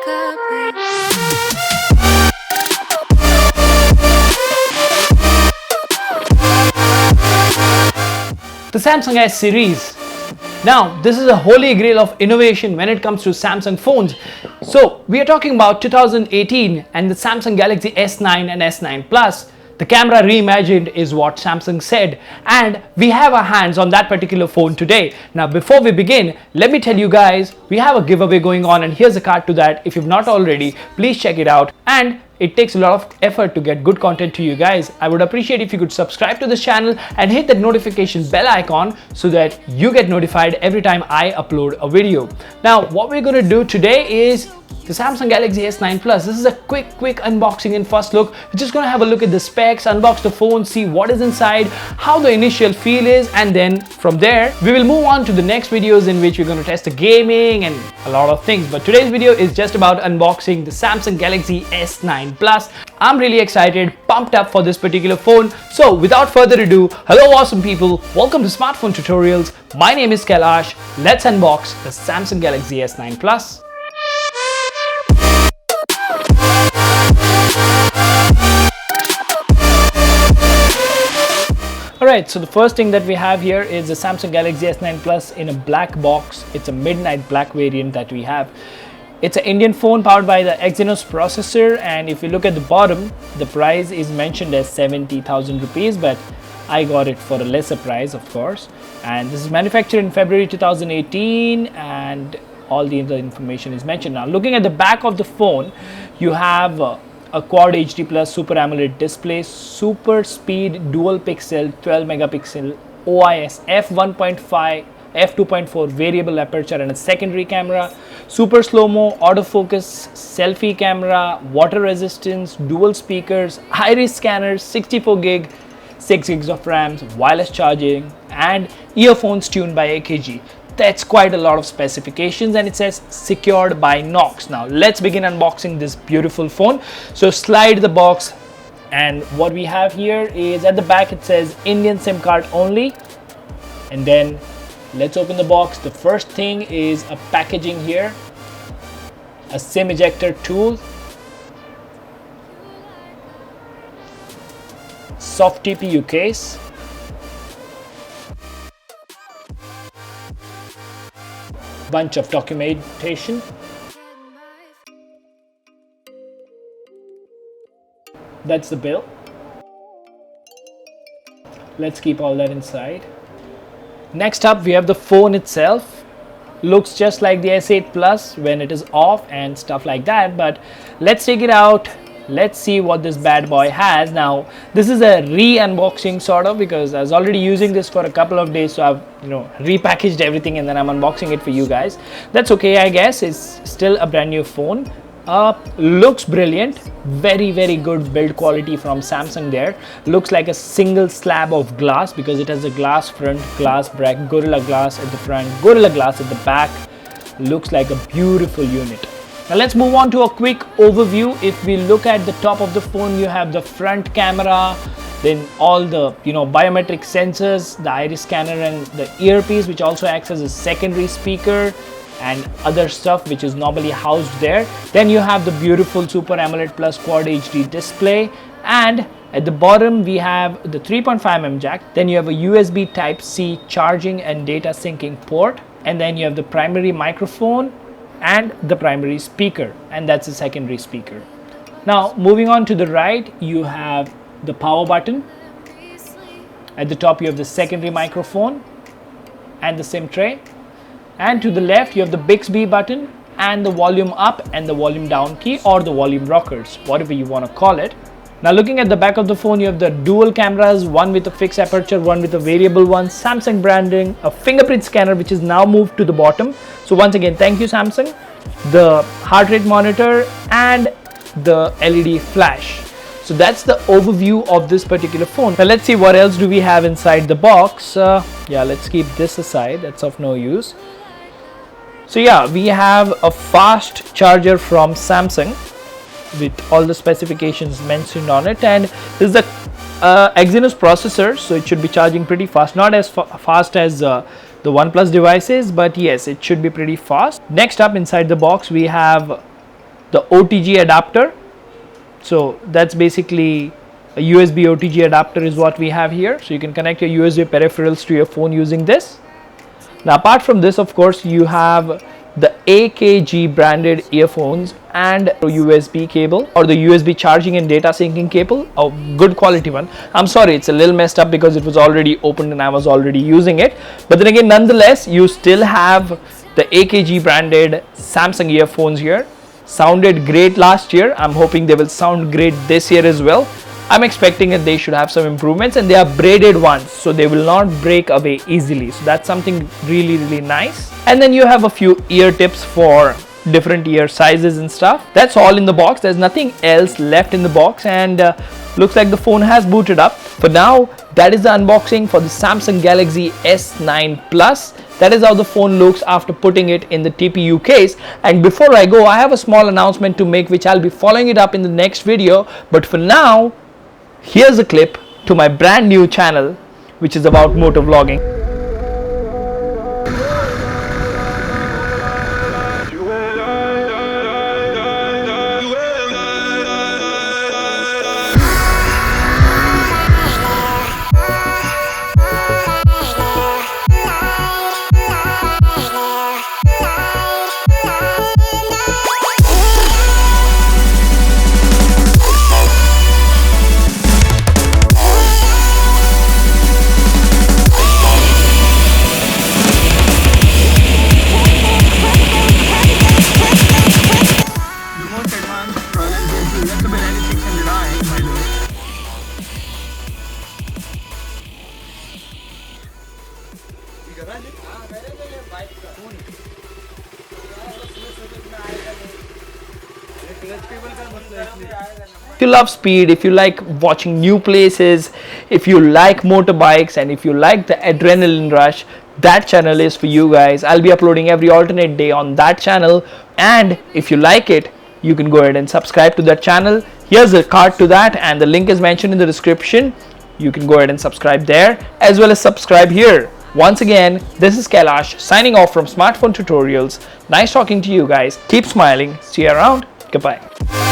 The Samsung S series. Now, this is a holy grail of innovation when it comes to Samsung phones. So, we are talking about 2018 and the Samsung Galaxy S9 and S9 Plus. The camera reimagined is what Samsung said, and we have our hands on that particular phone today. Now, before we begin, let me tell you guys, we have a giveaway going on, and here's a card to that. If you've not already, please check it out. And it takes a lot of effort to get good content to you guys. I would appreciate if you could subscribe to this channel and hit that notification bell icon so that you get notified every time I upload a video. Now, what we're going to do today is the Samsung Galaxy S9 Plus. This is a quick unboxing and first look. We're just going to have a look at the specs, unbox the phone, see what is inside, how the initial feel is, and then from there we will move on to the next videos in which we're going to test the gaming and a lot of things. But today's video is just about unboxing the Samsung Galaxy S9 Plus. I'm really excited, pumped up for this particular phone. So without further ado, hello awesome people, welcome to Smartphone Tutorials. My name is Kailash. Let's unbox the Samsung Galaxy S9 Plus. Alright, so the first thing that we have here is the Samsung Galaxy S9 Plus in a black box. It's a midnight black variant that we have. It's an Indian phone powered by the Exynos processor, and if you look at the bottom, the price is mentioned as 70,000 rupees, but I got it for a lesser price, of course. And this is manufactured in February 2018, and all the other information is mentioned. Now, looking at the back of the phone, you have a Quad HD Plus Super AMOLED display, super speed dual pixel 12 megapixel OIS f1.5 f2.4 variable aperture and a secondary camera, super slow-mo autofocus selfie camera, water resistance, dual speakers, iris scanners, 64 gig, 6 gigs of RAM, wireless charging, and earphones tuned by AKG. That's quite a lot of specifications, and it says secured by Knox. Now let's begin unboxing this beautiful phone. So slide the box, and what we have here is at the back it says Indian SIM card only, and then let's open the box. The first thing is a packaging here, a SIM ejector tool, soft TPU case, bunch of documentation, that's the bill. Let's keep all that inside. Next up, we have the phone itself. Looks just like the S8 Plus when it is off and stuff like that, but let's take it out. Let's see what this bad boy has. Now, this is a re-unboxing sort of, because I was already using this for a couple of days, so I've repackaged everything and then I'm unboxing it for you guys. That's okay, I guess. It's still a brand new phone. Looks brilliant. Very good build quality from Samsung there. Looks like a single slab of glass because it has a glass front, glass back, Gorilla Glass at the front, Gorilla Glass at the back. Looks like a beautiful unit. Now let's move on to a quick overview. If we look at the top of the phone, you have the front camera, then all the biometric sensors, the iris scanner and the earpiece, which also acts as a secondary speaker, and other stuff which is normally housed there. Then you have the beautiful Super AMOLED Plus Quad HD display, and at the bottom we have the 3.5mm jack. Then you have a USB Type-C charging and data syncing port, and then you have the primary microphone and the primary speaker, and that's a secondary speaker. Now moving on to the right, you have the power button. At the top you have the secondary microphone and the SIM tray, and to the left you have the Bixby button and the volume up and the volume down key, or the volume rockers, whatever you want to call it. Now looking at the back of the phone, you have the dual cameras, one with a fixed aperture, one with a variable one, Samsung branding, a fingerprint scanner which is now moved to the bottom. So once again, thank you Samsung. The heart rate monitor and the LED flash. So that's the overview of this particular phone. Now let's see what else do we have inside the box. Yeah, let's keep this aside, that's of no use. So yeah, we have a fast charger from Samsung with all the specifications mentioned on it, and this is the Exynos processor, so it should be charging pretty fast. Not as fast as the Oneplus devices, but yes, it should be pretty fast. Next up inside the box we have the OTG adapter. So that's basically a USB OTG adapter is what we have here. So you can connect your USB peripherals to your phone using this. Now apart from this, of course, you have the AKG branded earphones and a USB cable, or the USB charging and data syncing cable, a good quality one. I'm sorry, it's a little messed up because it was already opened and I was already using it. But then again, nonetheless, you still have the AKG branded Samsung earphones here. Sounded great last year. I'm hoping they will sound great this year as well. I'm expecting that they should have some improvements, and they are braided ones, so they will not break away easily. So that's something really nice. And then you have a few ear tips for different ear sizes and stuff. That's all in the box. There's nothing else left in the box, and looks like the phone has booted up. For now, that is the unboxing for the Samsung Galaxy S9 Plus. That is how the phone looks after putting it in the TPU case. And before I go, I have a small announcement to make, which I'll be following it up in the next video. But for now, here's a clip to my brand new channel, which is about motor vlogging. If you love speed, if you like watching new places, if you like motorbikes, and if you like the adrenaline rush, that channel is for you guys. I'll be uploading every alternate day on that channel, and if you like it, you can go ahead and subscribe to that channel. Here's a card to that, and the link is mentioned in the description. You can go ahead and subscribe there, as well as subscribe here. Once again, this is Kailash signing off from Smartphone Tutorials. Nice talking to you guys. Keep smiling. See you around. Goodbye.